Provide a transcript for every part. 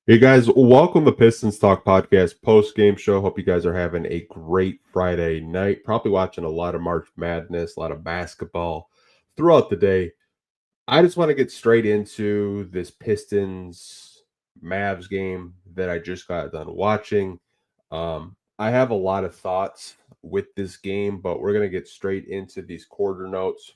Hey guys, welcome to Pistons Talk Podcast post-game show. Hope you guys are having a great Friday night. Probably watching a lot of March Madness, a lot of basketball throughout the day. I just want to get straight into this Pistons Mavs game that I just got done watching. I have a lot of thoughts with this game, but we're going to get straight into these quarter notes.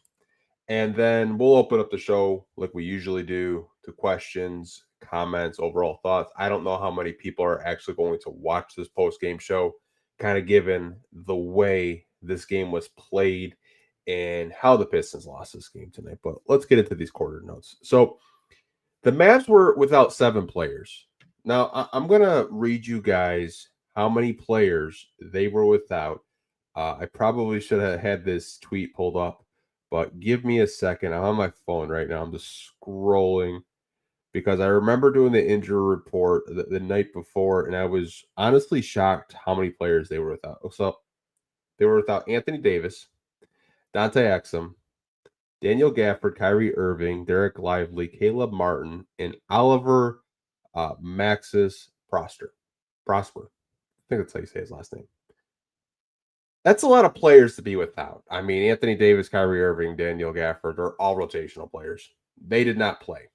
And then we'll open up the show like we usually do to questions, comments, overall thoughts. I don't know how many people are actually going to watch this post game show, kind of given the way this game was played and how the Pistons lost this game tonight. But let's get into these quarter notes. So the Mavs were without 7 players. Now, I'm going to read you guys how many players they were without. I probably should have had this tweet pulled up, but give me a second. I'm on my phone right now. I'm just scrolling because I remember doing the injury report the night before, and I was honestly shocked how many players they were without. So they were without Anthony Davis, Dante Exum, Daniel Gafford, Kyrie Irving, Derek Lively, Caleb Martin, and Oliver Maxis Prosper. I think that's how you say his last name. That's a lot of players to be without. I mean, Anthony Davis, Kyrie Irving, Daniel Gafford are all rotational players. They did not play.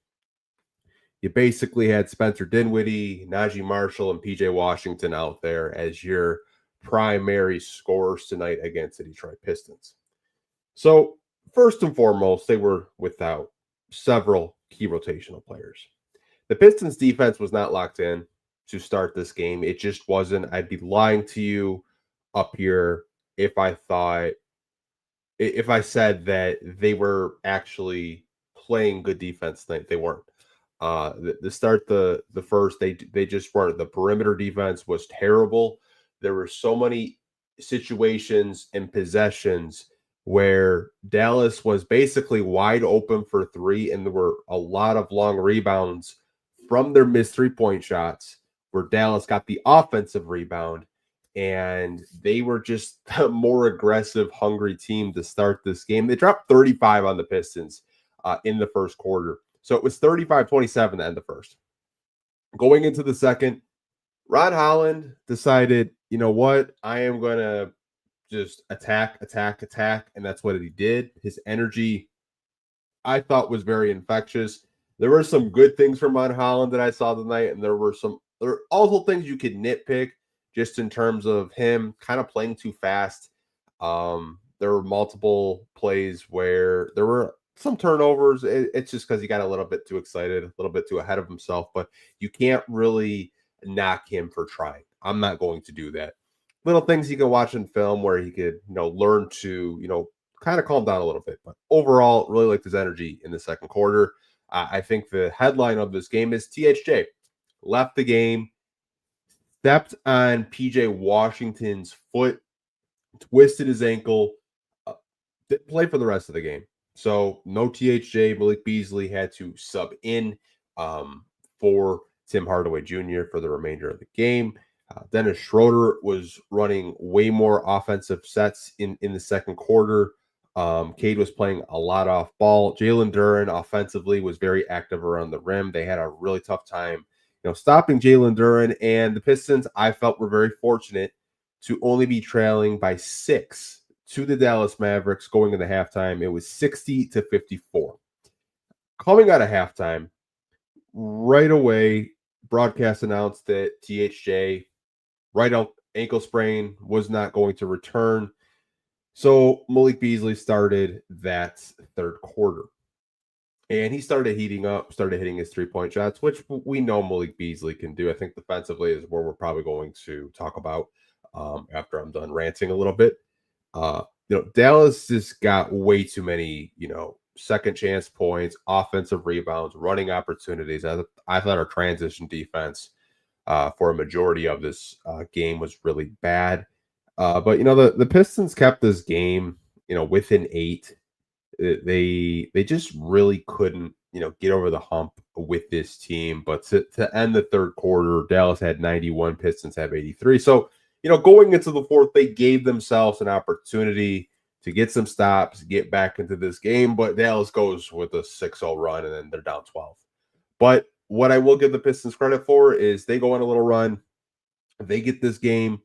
You basically had Spencer Dinwiddie, Najee Marshall, and PJ Washington out there as your primary scorers tonight against the Detroit Pistons. So, first and foremost, they were without several key rotational players. The Pistons defense was not locked in to start this game. It just wasn't. I'd be lying to you up here if I said that they were actually playing good defense tonight. They weren't. The start the first, they just weren't. The perimeter defense was terrible. There were so many situations and possessions where Dallas was basically wide open for three, and there were a lot of long rebounds from their missed 3-point shots where Dallas got the offensive rebound, and they were just a more aggressive, hungry team to start this game. They dropped 35 on the Pistons in the first quarter. So it was 35-27 to end the first. Going into the second, Ron Holland decided, you know what? I am going to just attack. And that's what he did. His energy, I thought, was very infectious. There were some good things from Ron Holland that I saw tonight, and there were also things you could nitpick just in terms of him kind of playing too fast. There were multiple plays where there were some turnovers. It's just because he got a little bit too excited, a little bit too ahead of himself, but you can't really knock him for trying. I'm not going to do that. Little things you can watch in film where he could, learn to, kind of calm down a little bit. But overall, really liked his energy in the second quarter. I think the headline of this game is THJ left the game, stepped on PJ Washington's foot, twisted his ankle, didn't play for the rest of the game. So no THJ. Malik Beasley had to sub in for Tim Hardaway Jr. for the remainder of the game. Dennis Schroeder was running way more offensive sets in the second quarter. Cade was playing a lot off ball. Jalen Duren offensively was very active around the rim. They had a really tough time, stopping Jalen Duren. And the Pistons, I felt, were very fortunate to only be trailing by 6 to the Dallas Mavericks going into halftime. It was 60-54. Coming out of halftime, right away, broadcast announced that THJ, right ankle sprain, was not going to return. So Malik Beasley started that third quarter. And he started heating up, started hitting his 3-point shots, which we know Malik Beasley can do. I think defensively is where we're probably going to talk about after I'm done ranting a little bit. Dallas just got way too many, second chance points, offensive rebounds, running opportunities. I thought our transition defense for a majority of this game was really bad. But the Pistons kept this game, within 8. They just really couldn't, get over the hump with this team. But to end the third quarter, Dallas had 91, Pistons have 83. So, going into the fourth, they gave themselves an opportunity to get some stops, get back into this game. But Dallas goes with a 6-0 run, and then they're down 12. But what I will give the Pistons credit for is they go on a little run. They get this game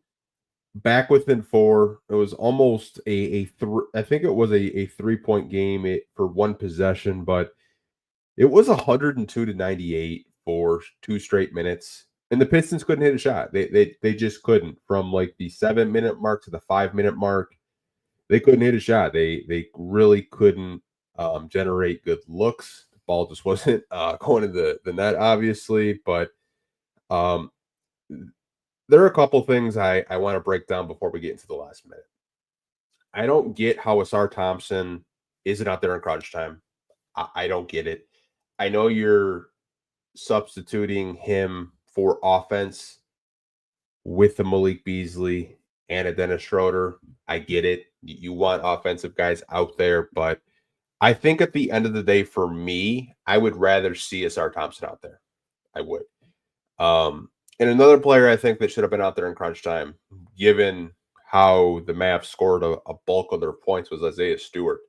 back within four. It was almost I think it was a 3-point game for one possession, but it was 102 to 98 for 2 straight minutes. And the Pistons couldn't hit a shot. They just couldn't. From like the 7-minute mark to the 5-minute mark, they couldn't hit a shot. They really couldn't generate good looks. The ball just wasn't going to the net, obviously. But um, there are a couple things I want to break down before we get into the last minute. I don't get how Asar Thompson isn't out there in crunch time. I don't get it. I know you're substituting him for offense with the Malik Beasley and a Dennis Schroeder. I get it. You want offensive guys out there, but I think at the end of the day, for me, I would rather see Asar Thompson out there. I would. And another player I think that should have been out there in crunch time, given how the Mavs scored a bulk of their points, was Isaiah Stewart.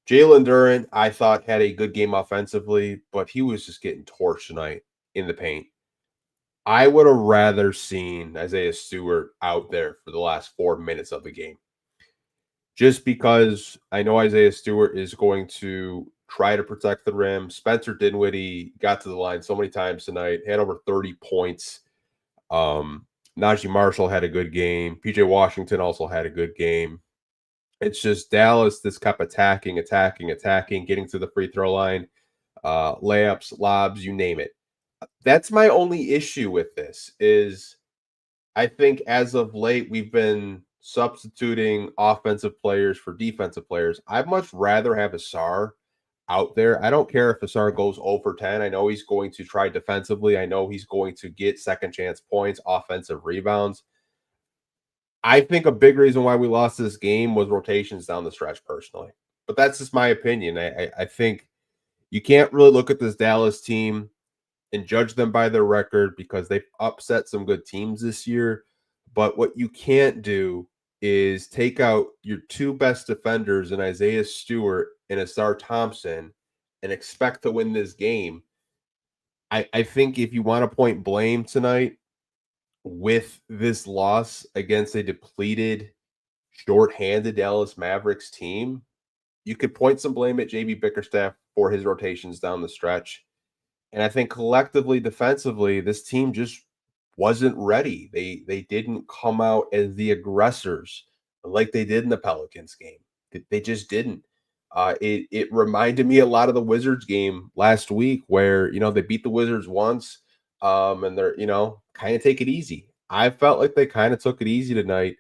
Jalen Duren, I thought, had a good game offensively, but he was just getting torched tonight in the paint. I would have rather seen Isaiah Stewart out there for the last 4 minutes of the game. Just because I know Isaiah Stewart is going to try to protect the rim. Spencer Dinwiddie got to the line so many times tonight, had over 30 points. Najee Marshall had a good game. PJ Washington also had a good game. It's just Dallas that's kept attacking, getting to the free throw line, layups, lobs, you name it. That's my only issue with this is I think as of late we've been substituting offensive players for defensive players. I'd much rather have Asar out there. I don't care if Asar goes over 10. I know he's going to try defensively. I know he's going to get second chance points, offensive rebounds. I think a big reason why we lost this game was rotations down the stretch, personally. But that's just my opinion. I think you can't really look at this Dallas team and judge them by their record because they've upset some good teams this year. But what you can't do is take out your two best defenders in Isaiah Stewart and Asar Thompson and expect to win this game. I think if you want to point blame tonight with this loss against a depleted, short-handed Dallas Mavericks team, you could point some blame at JB Bickerstaff for his rotations down the stretch. And I think collectively, defensively, this team just wasn't ready. They didn't come out as the aggressors like they did in the Pelicans game. They just didn't. It reminded me a lot of the Wizards game last week where, they beat the Wizards once and they're, kind of take it easy. I felt like they kind of took it easy tonight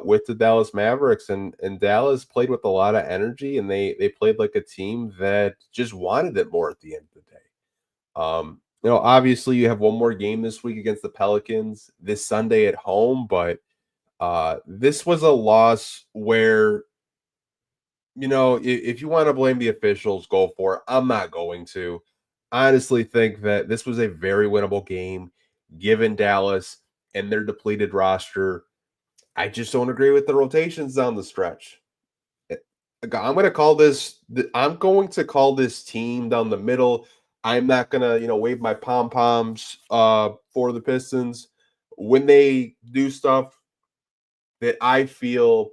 with the Dallas Mavericks, and Dallas played with a lot of energy, and they played like a team that just wanted it more at the end of the day. Obviously you have one more game this week against the Pelicans this Sunday at home, but this was a loss where, if you want to blame the officials, go for it. I'm not going to. I honestly think that this was a very winnable game given Dallas and their depleted roster. I just don't agree with the rotations down the stretch. I'm going to call this team down the middle. I'm not going to, wave my pom-poms for the Pistons. When they do stuff that I feel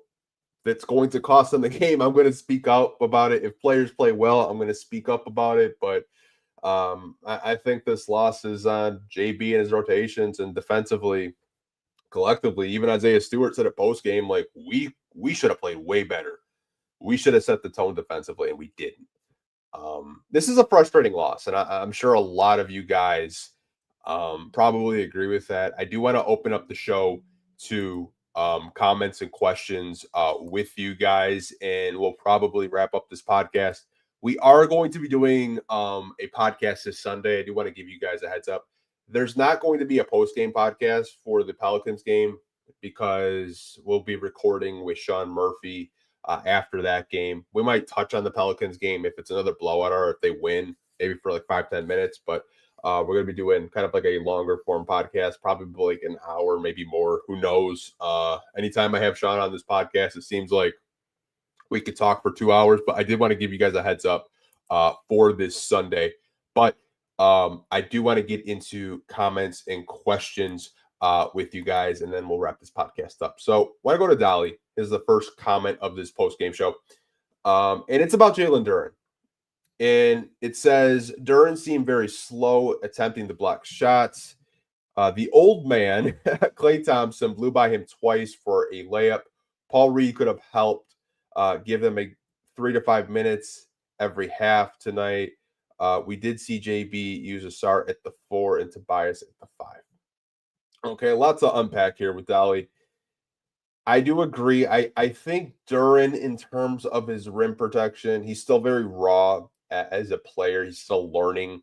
that's going to cost them the game, I'm going to speak out about it. If players play well, I'm going to speak up about it. But I think this loss is on JB and his rotations, and defensively, collectively, even Isaiah Stewart said at post-game, like, we should have played way better. We should have set the tone defensively, and we didn't. This is a frustrating loss, and I'm sure a lot of you guys probably agree with that. I do want to open up the show to comments and questions with you guys, and we'll probably wrap up this podcast. We are going to be doing a podcast this Sunday. I do want to give you guys a heads up. There's not going to be a post-game podcast for the Pelicans game because we'll be recording with Sean Murphy after that game. We might touch on the Pelicans game if it's another blowout or if they win, maybe for like 5-10 minutes. But we're going to be doing kind of like a longer form podcast, probably like an hour, maybe more. Who knows? Anytime I have Sean on this podcast, it seems like we could talk for 2 hours. But I did want to give you guys a heads up for this Sunday. But I do want to get into comments and questions with you guys, and then we'll wrap this podcast up. So, want to go to Dolly. This is the first comment of this post game show, and it's about Jalen Duren. And it says Duren seemed very slow attempting to block shots. The old man, Klay Thompson, blew by him twice for a layup. Paul Reed could have helped give them a 3 to 5 minutes every half tonight. We did see JB use a start at the 4 and Tobias at the 5. Okay, lots to unpack here with Dolly. I do agree. I think Duren, in terms of his rim protection, he's still very raw as a player. He's still learning.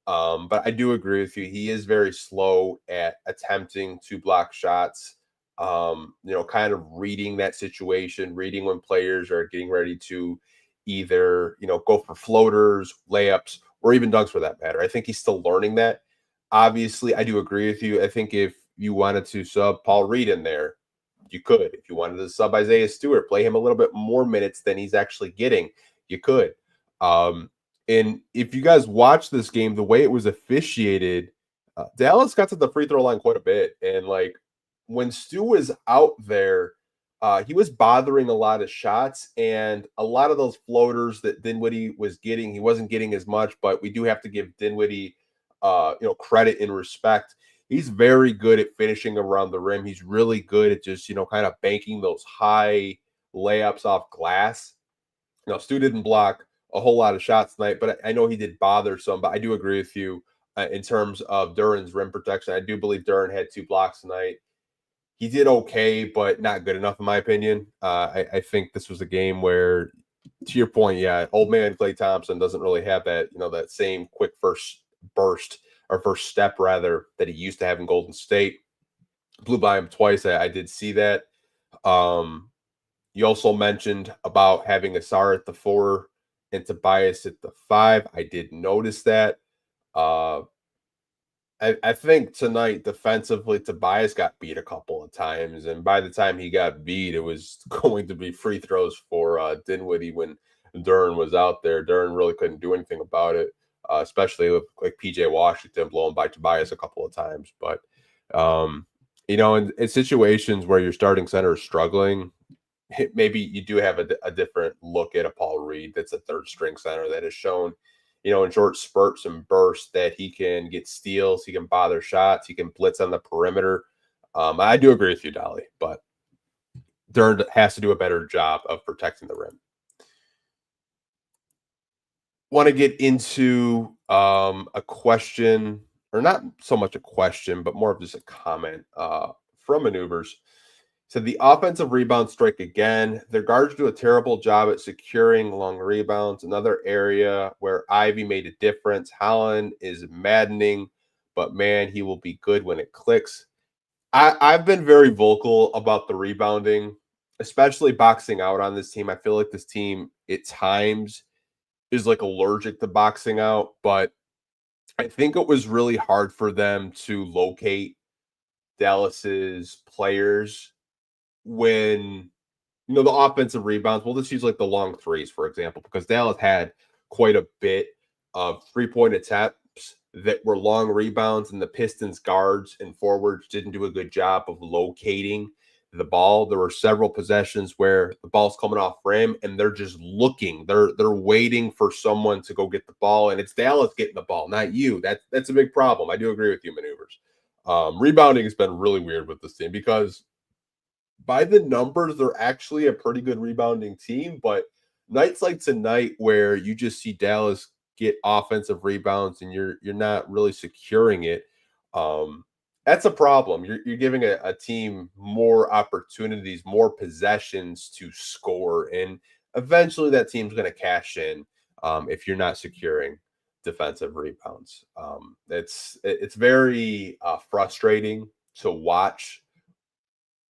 But I do agree with you. He is very slow at attempting to block shots. Kind of reading that situation, reading when players are getting ready to either, go for floaters, layups, or even dunks for that matter. I think he's still learning that. Obviously, I do agree with you. I think if you wanted to sub Paul Reed in there, you could. If you wanted to sub Isaiah Stewart, play him a little bit more minutes than he's actually getting, you could. And if you guys watch this game, the way it was officiated, Dallas got to the free throw line quite a bit. And like when Stu was out there, he was bothering a lot of shots, and a lot of those floaters that Dinwiddie was getting, he wasn't getting as much. But we do have to give Dinwiddie, credit and respect. He's very good at finishing around the rim. He's really good at just, kind of banking those high layups off glass. Stu didn't block a whole lot of shots tonight, but I know he did bother some. But I do agree with you in terms of Duren's rim protection. I do believe Duren had 2 blocks tonight. He did okay, but not good enough, in my opinion. I think this was a game where, to your point, yeah, old man Klay Thompson doesn't really have that, that same quick first burst or first step, rather, that he used to have in Golden State. Blew by him twice. I did see that. You also mentioned about having Asar at the 4 and Tobias at the 5. I did notice that. I think tonight defensively, Tobias got beat a couple of times, and by the time he got beat, it was going to be free throws for Dinwiddie when Duren was out there. Duren really couldn't do anything about it, especially with like PJ Washington blowing by Tobias a couple of times. But in situations where your starting center is struggling, maybe you do have a different look at a Paul Reed that's a third string center that has shown, in short spurts and bursts that he can get steals, he can bother shots, he can blitz on the perimeter. I do agree with you, Dolly, but Duren has to do a better job of protecting the rim. Want to get into a question, or not so much a question, but more of just a comment from Maneuvers. So the offensive rebound strike again. Their guards do a terrible job at securing long rebounds. Another area where Ivy made a difference. Holland is maddening, but man, he will be good when it clicks. I've been very vocal about the rebounding, especially boxing out on this team. I feel like this team at times is like allergic to boxing out, but I think it was really hard for them to locate Dallas's players when the offensive rebounds. We'll just use like the long threes, for example, because Dallas had quite a bit of 3-point attempts that were long rebounds, and the Pistons guards and forwards didn't do a good job of locating the ball. There were several possessions where the ball's coming off rim and they're just looking. They're waiting for someone to go get the ball, and it's Dallas getting the ball, not you. That's a big problem. I do agree with you, Maneuvers. Rebounding has been really weird with this team because by the numbers, they're actually a pretty good rebounding team. But nights like tonight, where you just see Dallas get offensive rebounds and you're not really securing it, that's a problem. You're giving a team more opportunities, more possessions to score, and eventually that team's going to cash in if you're not securing defensive rebounds. It's very frustrating to watch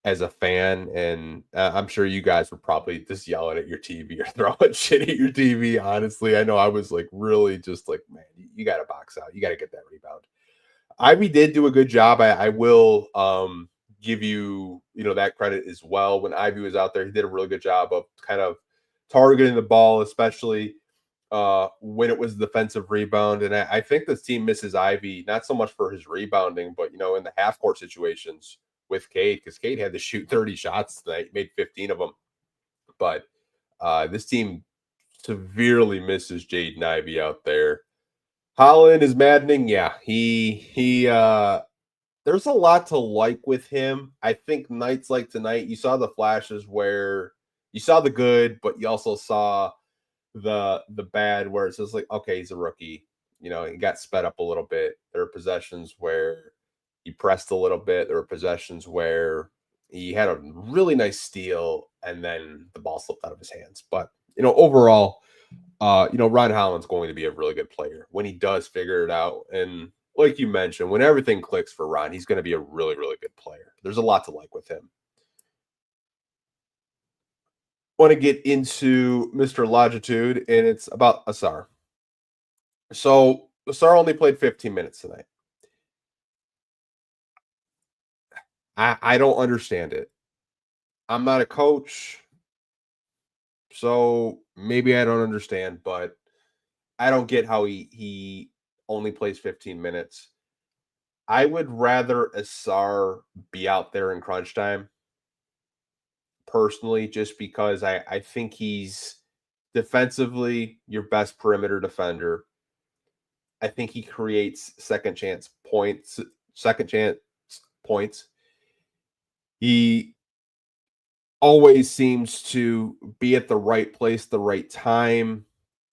as a fan, and I'm sure you guys were probably just yelling at your TV or throwing shit at your TV. Honestly, I know I was like really just like, man, you got to box out. You got to get that rebound. Ivy did do a good job. I will give you that credit as well. When Ivy was out there, he did a really good job of kind of targeting the ball, especially when it was defensive rebound. And I think this team misses Ivy, not so much for his rebounding, but in the half court situations with Cade, because Cade had to shoot 30 shots tonight, made 15 of them. But this team severely misses Jaden Ivey out there. Holland is maddening. Yeah, he there's a lot to like with him. I think nights like tonight, you saw the flashes where you saw the good, but you also saw the bad where it's just like, okay, he's a rookie. He got sped up a little bit. There were possessions where he pressed a little bit. There were possessions where he had a really nice steal and then the ball slipped out of his hands. But overall, Ron Holland's going to be a really good player when he does figure it out. And like you mentioned, when everything clicks for Ron, he's going to be a really, really good player. There's a lot to like with him. Want to get into Mr. Longitude, and it's about Asar. So Asar only played 15 minutes tonight. I don't understand it. I'm not a coach, so maybe I don't understand, but I don't get how he only plays 15 minutes. I would rather Asar be out there in crunch time, personally, just because I think he's defensively your best perimeter defender. I think he creates second chance points. He always seems to be at the right place, the right time,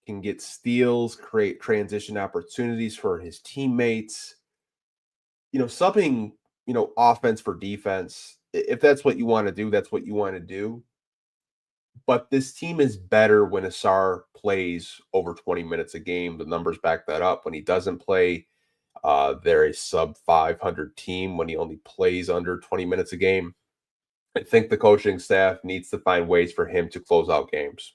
can get steals, create transition opportunities for his teammates. Subbing, offense for defense. If that's what you want to do, that's what you want to do. But this team is better when Asar plays over 20 minutes a game. The numbers back that up. When he doesn't play, they're a sub 500 team when he only plays under 20 minutes a game. I think the coaching staff needs to find ways for him to close out games.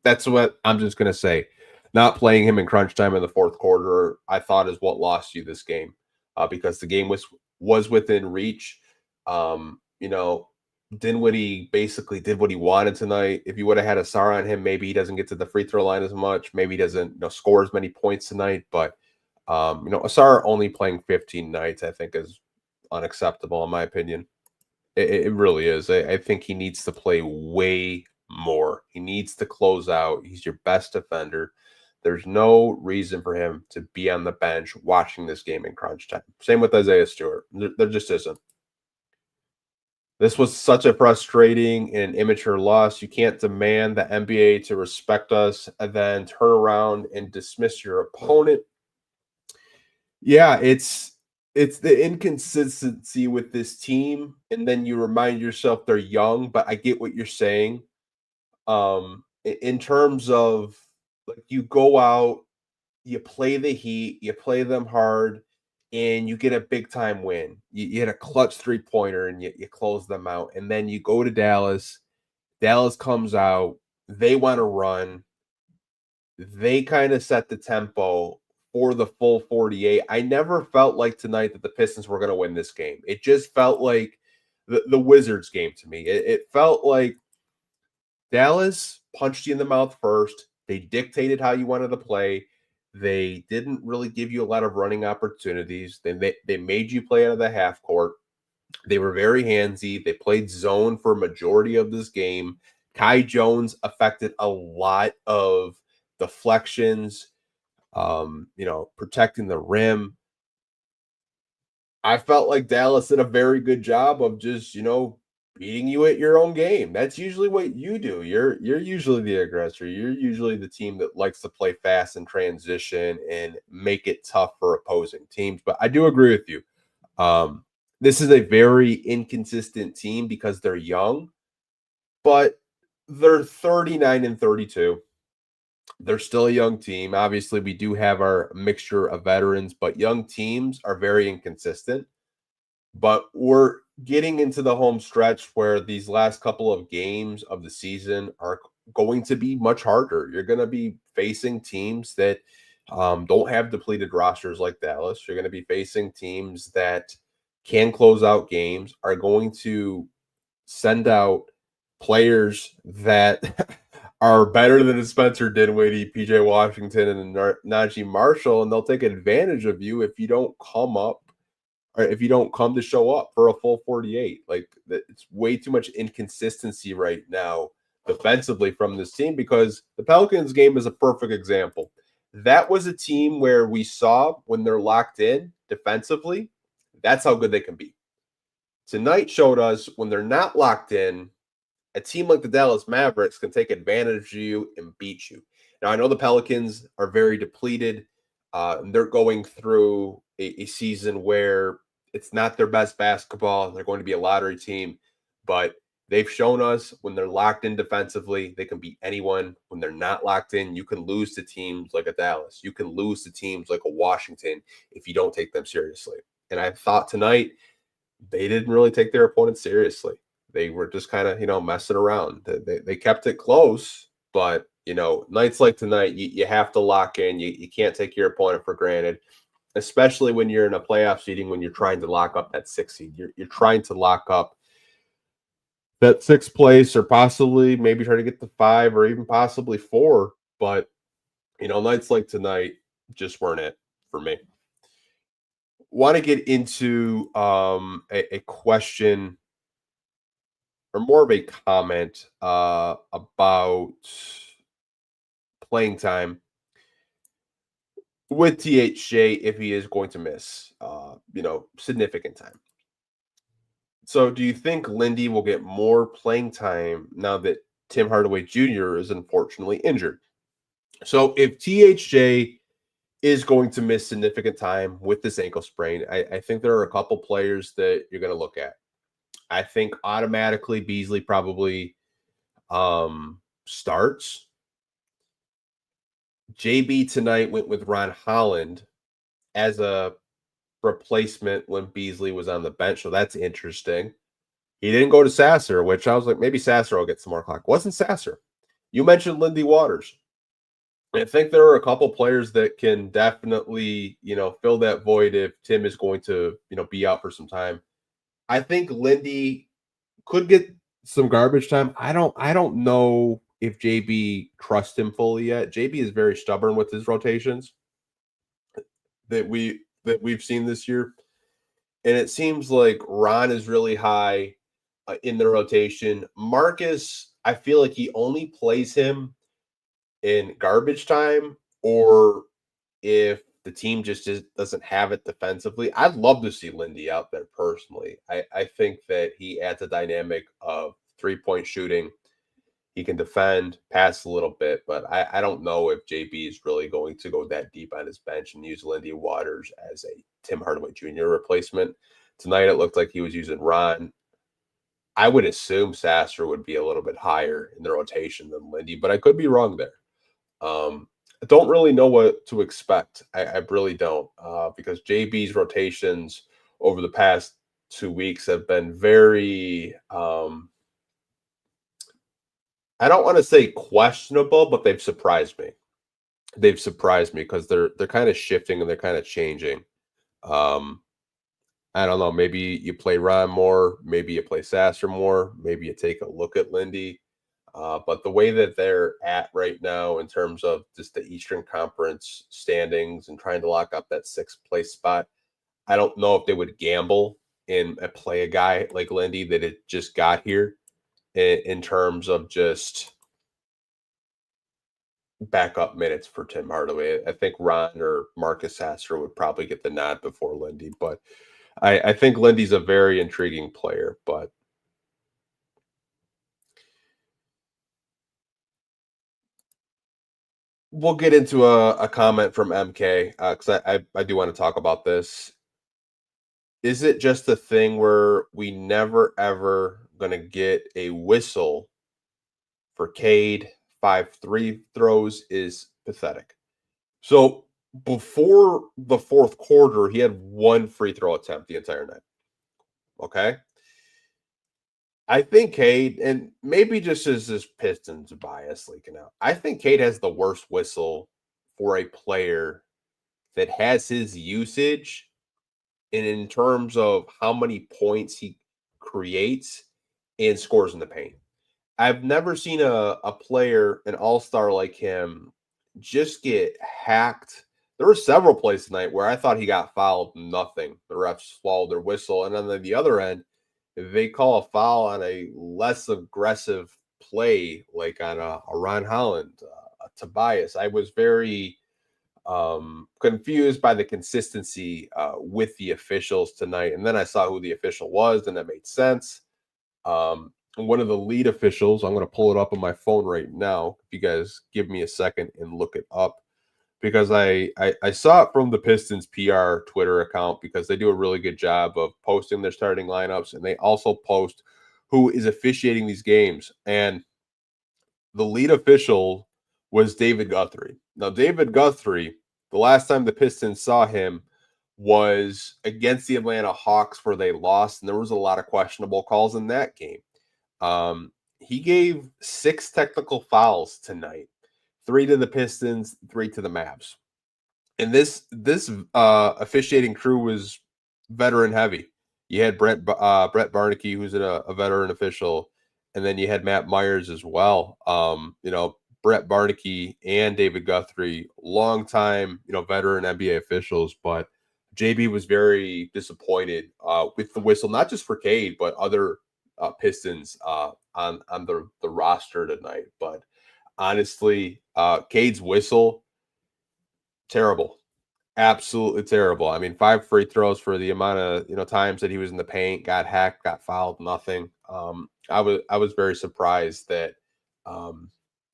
That's what I'm just going to say. Not playing him in crunch time in the fourth quarter, I thought, is what lost you this game, because the game was within reach. Dinwiddie basically did what he wanted tonight. If you would have had Asar on him, maybe he doesn't get to the free throw line as much. Maybe he doesn't score as many points tonight. But Asar only playing 15 nights, I think, is unacceptable in my opinion. It really is. I think he needs to play way more. He needs to close out. He's your best defender. There's no reason for him to be on the bench watching this game in crunch time. Same with Isaiah Stewart. There just isn't. This was such a frustrating and immature loss. You can't demand the NBA to respect us and then turn around and dismiss your opponent. Yeah, it's the inconsistency with this team, and then you remind yourself they're young, but I get what you're saying. In terms of, like, you go out, you play the Heat, you play them hard, and you get a big time win. You hit a clutch 3-pointer and you close them out. And then you go to Dallas. Dallas comes out. They want to run. They kind of set the tempo for the full 48. I never felt like tonight that the Pistons were going to win this game. It just felt like the Wizards game to me. It felt like Dallas punched you in the mouth first. They dictated how you wanted to play. They didn't really give you a lot of running opportunities. They made you play out of the half court. They were very handsy. They played zone for a majority of this game. Kai Jones affected a lot of deflections, protecting the rim. I felt like Dallas did a very good job of just, beating you at your own game. That's usually what you do. You're usually the aggressor. You're usually the team that likes to play fast and transition and make it tough for opposing teams. But I do agree with you. This is a very inconsistent team because they're young, but they're 39 and 32. They're still a young team. Obviously, we do have our mixture of veterans, but young teams are very inconsistent. But we're getting into the home stretch where these last couple of games of the season are going to be much harder. You're going to be facing teams that don't have depleted rosters like Dallas. You're going to be facing teams that can close out games, are going to send out players that are better than a Spencer Dinwiddie, PJ Washington, and Najee Marshall, and they'll take advantage of you if you don't come up or if you don't come to show up for a full 48. Like it's way too much inconsistency right now defensively from this team because the Pelicans game is a perfect example. That was a team where we saw when they're locked in defensively, that's how good they can be. Tonight showed us when they're not locked in, a team like the Dallas Mavericks can take advantage of you and beat you. Now, I know the Pelicans are very depleted. And they're going through a season where it's not their best basketball. They're going to be a lottery team, but they've shown us when they're locked in defensively, they can beat anyone. When they're not locked in, you can lose to teams like a Dallas. You can lose to teams like a Washington if you don't take them seriously. And I thought tonight they didn't really take their opponents seriously. They were just kind of, messing around. They kept it close, but, nights like tonight, you have to lock in. You can't take your opponent for granted, especially when you're in a playoff seeding, when you're trying to lock up that 6 seed. You're trying to lock up that 6th place or possibly maybe try to get the 5 or even possibly 4. But, nights like tonight just weren't it for me. Want to get into a question or more of a comment about playing time with THJ if he is going to miss, significant time. So, do you think Lindy will get more playing time now that Tim Hardaway Jr. is unfortunately injured? So, if THJ is going to miss significant time with this ankle sprain, I think there are a couple players that you're going to look at. I think automatically Beasley probably starts. JB tonight went with Ron Holland as a replacement when Beasley was on the bench, so that's interesting. He didn't go to Sasser, which I was like, maybe Sasser will get some more clock. Wasn't Sasser. You mentioned Lindy Waters. I think there are a couple players that can definitely, fill that void if Tim is going to, be out for some time. I think Lindy could get some garbage time. I don't know if JB trusts him fully yet. JB is very stubborn with his rotations that we've seen this year. And it seems like Ron is really high in the rotation. Marcus, I feel like he only plays him in garbage time or if the team just doesn't have it defensively. I'd love to see Lindy out there personally. I think that he adds a dynamic of 3-point shooting. He can defend, pass a little bit, but I don't know if JB is really going to go that deep on his bench and use Lindy Waters as a Tim Hardaway Jr. replacement. Tonight, it looked like he was using Ron. I would assume Sasser would be a little bit higher in the rotation than Lindy, but I could be wrong there. I don't really know what to expect. I really don't, because JB's rotations over the past 2 weeks have been very I don't want to say questionable, but they've surprised me. They've surprised me because they're kind of shifting and they're kind of changing. Um, I don't know. Maybe you play Ron more, maybe you play Sasser more, maybe you take a look at Lindy. But the way that they're at right now, in terms of just the Eastern Conference standings and trying to lock up that 6th place spot, I don't know if they would gamble and play a guy like Lindy that had just got here in terms of just backup minutes for Tim Hardaway. I think Ron or Marcus Sasser would probably get the nod before Lindy, but I think Lindy's a very intriguing player. But we'll get into a comment from MK because I do want to talk about this. Is it just a thing where we never ever gonna get a whistle for Cade? 5 3 throws is pathetic. So before the 4th quarter, he had 1 free throw attempt the entire night. Okay. I think Cade, and maybe just as this Pistons bias leaking out, I think Cade has the worst whistle for a player that has his usage and in terms of how many points he creates and scores in the paint. I've never seen a player, an all-star like him, just get hacked. There were several plays tonight where I thought he got fouled, nothing. The refs swallowed their whistle, and then on the other end, they call a foul on a less aggressive play, like on a Ron Holland, a Tobias. I was very confused by the consistency with the officials tonight, and then I saw who the official was, and that made sense. One of the lead officials, I'm going to pull it up on my phone right now. If you guys give me a second and look it up, because I saw it from the Pistons PR Twitter account, because they do a really good job of posting their starting lineups, and they also post who is officiating these games. And the lead official was David Guthrie. Now, David Guthrie, the last time the Pistons saw him was against the Atlanta Hawks, where they lost, and there was a lot of questionable calls in that game. He gave 6 technical fouls tonight, 3 to the Pistons, 3 to the Mavs. And this officiating crew was veteran heavy. You had Brett Barnaky, who's a veteran official, and then you had Matt Myers as well. Brett Barnaky and David Guthrie, long time, veteran NBA officials, but JB was very disappointed with the whistle, not just for Cade, but other Pistons on the roster tonight. But honestly, Cade's whistle, terrible. Absolutely terrible. I mean, 5 free throws for the amount of, times that he was in the paint, got hacked, got fouled, nothing. I was very surprised that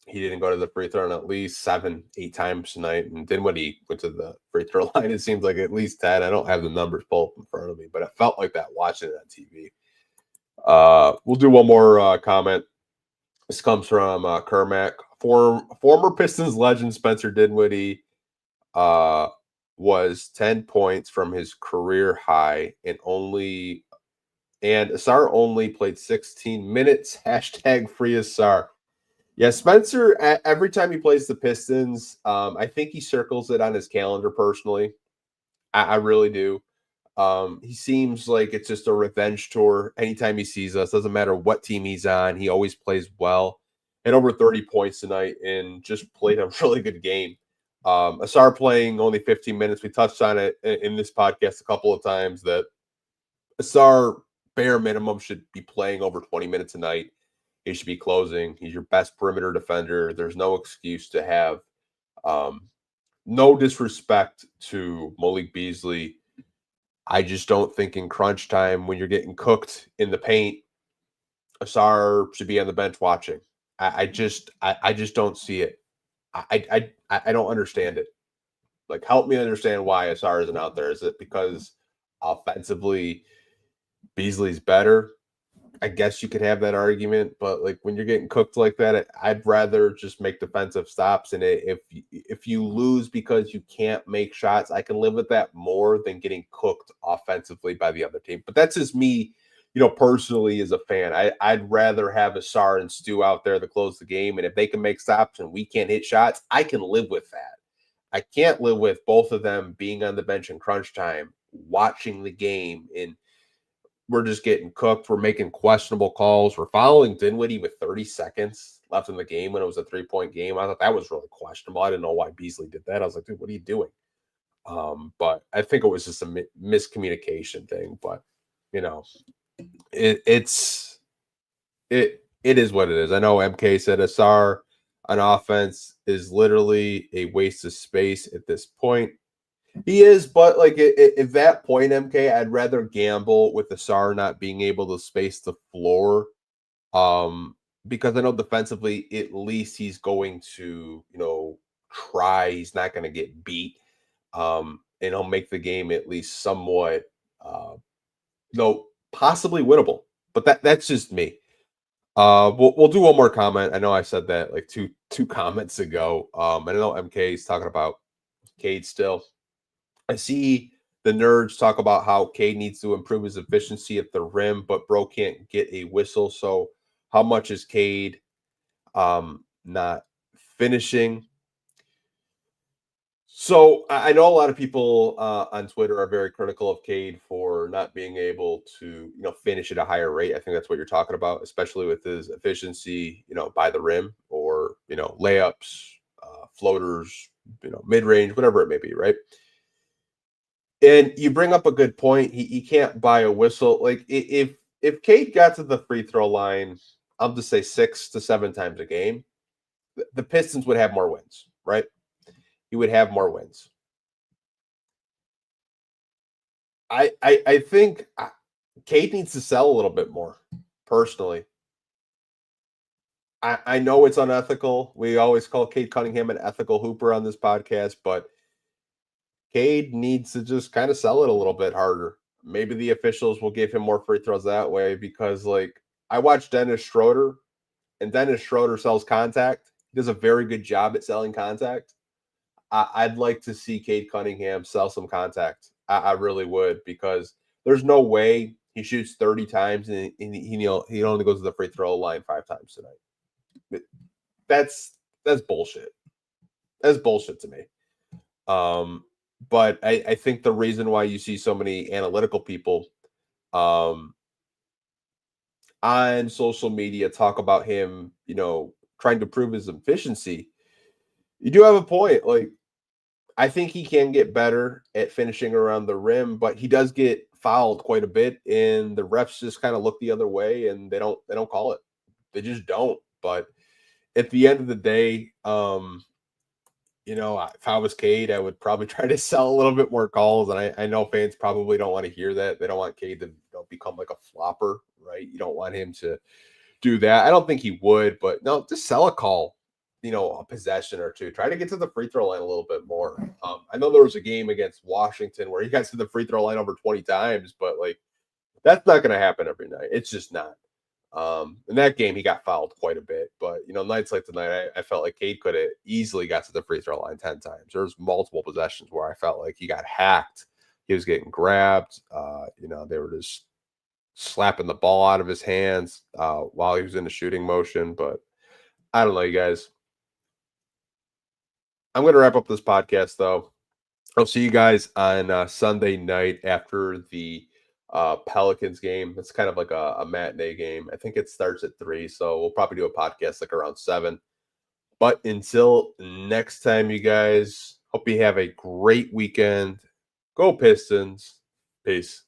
he didn't go to the free throw line at least 7, 8 times tonight. And then when he went to the free throw line, it seems like at least 10. I don't have the numbers pulled in front of me, but it felt like that watching it on TV. We'll do one more comment. This comes from Kermack. Former Pistons legend Spencer Dinwiddie was 10 points from his career high, and Asar only played 16 minutes. Hashtag free Asar. Yeah, Spencer, every time he plays the Pistons, I think he circles it on his calendar personally. I really do. He seems like it's just a revenge tour. Anytime he sees us, doesn't matter what team he's on, he always plays well. Had over 30 points tonight and just played a really good game. Asar playing only 15 minutes. We touched on it in this podcast a couple of times that Asar, bare minimum, should be playing over 20 minutes a night. He should be closing. He's your best perimeter defender. There's no excuse to have no disrespect to Malik Beasley. I just don't think in crunch time, when you're getting cooked in the paint, Asar should be on the bench watching. I just don't see it. I don't understand it. Like, help me understand why Asar isn't out there. Is it because offensively Beasley's better? I guess you could have that argument, but like when you're getting cooked like that, I'd rather just make defensive stops. And if you lose because you can't make shots, I can live with that more than getting cooked offensively by the other team. But that's just me, personally as a fan. I'd rather have Asar and Stu out there to close the game, and if they can make stops and we can't hit shots, I can live with that. I can't live with both of them being on the bench in crunch time, watching the game, and we're just getting cooked. We're making questionable calls. We're following Dinwiddie with 30 seconds left in the game when it was a 3-point game. I thought that was really questionable. I didn't know why Beasley did that. I was like, dude, what are you doing? But I think it was just a miscommunication thing. But it is what it is. I know MK said Asar on offense is literally a waste of space at this point. He is, but like at that point, MK, I'd rather gamble with Asar not being able to space the floor, because I know defensively, at least he's going to, try. He's not going to get beat, and he'll make the game at least somewhat, though possibly winnable. But that's just me. We'll do one more comment. I know I said that like two comments ago. I know MK is talking about Cade still. I see the nerds talk about how Cade needs to improve his efficiency at the rim, but bro can't get a whistle. So how much is Cade not finishing? So I know a lot of people on Twitter are very critical of Cade for not being able to, finish at a higher rate. I think that's what you're talking about, especially with his efficiency, by the rim or layups, floaters, mid range, whatever it may be, right? And you bring up a good point. He can't buy a whistle. Like if Cade got to the free throw line, I'll just say 6 to 7 times a game, the Pistons would have more wins, right? He would have more wins. I think Cade needs to sell a little bit more. Personally, I know it's unethical. We always call Cade Cunningham an ethical hooper on this podcast, but Cade needs to just kind of sell it a little bit harder. Maybe the officials will give him more free throws that way because, like, I watched Dennis Schroeder, and Dennis Schroeder sells contact. He does a very good job at selling contact. I'd like to see Cade Cunningham sell some contact. I really would because there's no way he shoots 30 times and he only goes to the free throw line 5 times tonight. That's bullshit. That's bullshit to me. But I think the reason why you see so many analytical people on social media talk about him, trying to prove his efficiency, you do have a point. Like, I think he can get better at finishing around the rim, but he does get fouled quite a bit, and the refs just kind of look the other way, and they don't call it. They just don't. But at the end of the day, if I was Cade, I would probably try to sell a little bit more calls, and I know fans probably don't want to hear that. They don't want Cade to become like a flopper, right? You don't want him to do that. I don't think he would, but no, just sell a call, a possession or two. Try to get to the free throw line a little bit more. I know there was a game against Washington where he got to the free throw line over 20 times, but like that's not going to happen every night. It's just not. In that game, he got fouled quite a bit, but nights like tonight, I felt like Cade could have easily got to the free throw line 10 times. There was multiple possessions where I felt like he got hacked. He was getting grabbed. They were just slapping the ball out of his hands while he was in the shooting motion. But I don't know, you guys. I'm going to wrap up this podcast, though. I'll see you guys on Sunday night after the Pelicans game. It's kind of like a matinee game. I think it starts at 3, so we'll probably do a podcast like around 7. But until next time, you guys, hope you have a great weekend. Go Pistons. Peace.